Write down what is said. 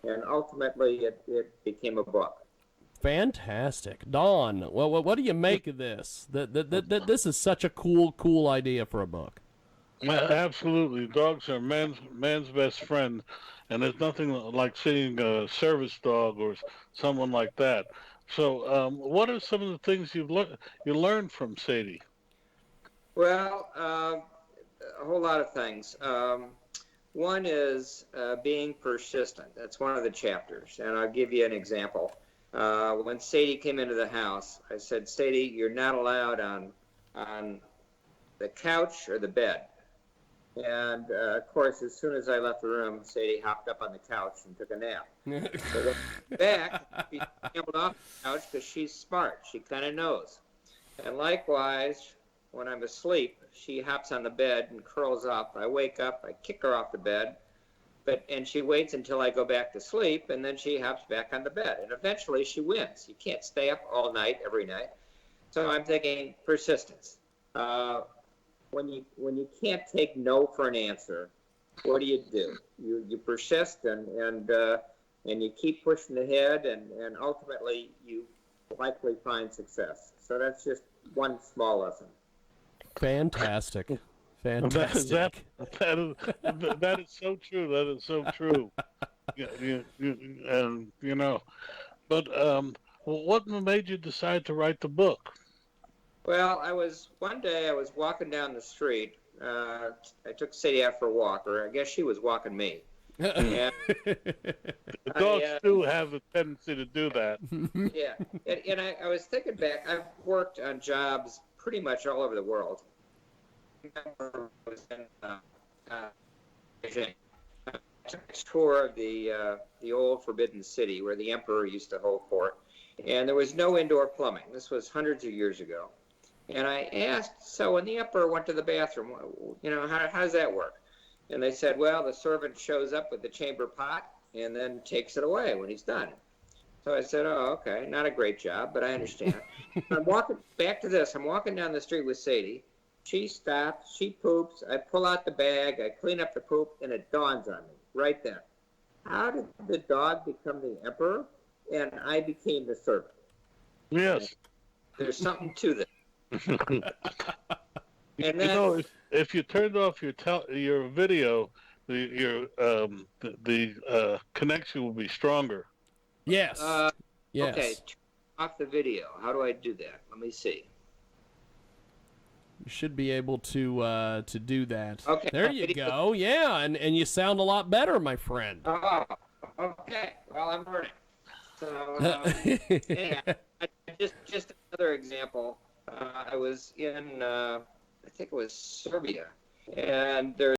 and ultimately it became a book. Fantastic. Don, well, what do you make of this? This is such a cool idea for a book. Absolutely, dogs are man's best friend, and there's nothing like seeing a service dog or someone like that. So, what are some of the things you learned from Sadie? Well, a whole lot of things. One is being persistent. That's one of the chapters, and I'll give you an example. When Sadie came into the house, I said, "Sadie, you're not allowed on the couch or the bed." And of course, as soon as I left the room, Sadie hopped up on the couch and took a nap. So when I back, she scrambled off the couch because she's smart. She kind of knows. And likewise, when I'm asleep, she hops on the bed and curls up. I wake up, I kick her off the bed, and she waits until I go back to sleep, and then she hops back on the bed. And eventually she wins. You can't stay up all night, every night. So I'm thinking persistence. When you can't take no for an answer, what do? You persist and you keep pushing ahead, and ultimately you likely find success. So that's just one small lesson. Fantastic. That that is so true. That is so true. And but what made you decide to write the book? Well, one day I was walking down the street. I took Sadie out for a walk, or I guess she was walking me. And Dogs do have a tendency to do that. Yeah, and I was thinking back. I've worked on jobs pretty much all over the world. I was in Beijing. I took a tour of the old Forbidden City where the emperor used to hold court, and there was no indoor plumbing. This was hundreds of years ago. And I asked, so when the emperor went to the bathroom, how does that work? And they said, well, the servant shows up with the chamber pot and then takes it away when he's done. So I said, oh, okay, not a great job, but I understand. I'm walking back to this. I'm walking down the street with Sadie. She stops, she poops. I pull out the bag, I clean up the poop, and it dawns on me right then. How did the dog become the emperor and I became the servant? Yes. There's something to this. And then, if you turned off your video, the connection will be stronger. Yes. Yes. Okay, turn off the video. How do I do that? Let me see. You should be able to do that. Okay. There you go. Yeah, and you sound a lot better, my friend. Oh, okay. Well, I'm learning. So, yeah, just another example. I was in, I think it was Serbia, and there's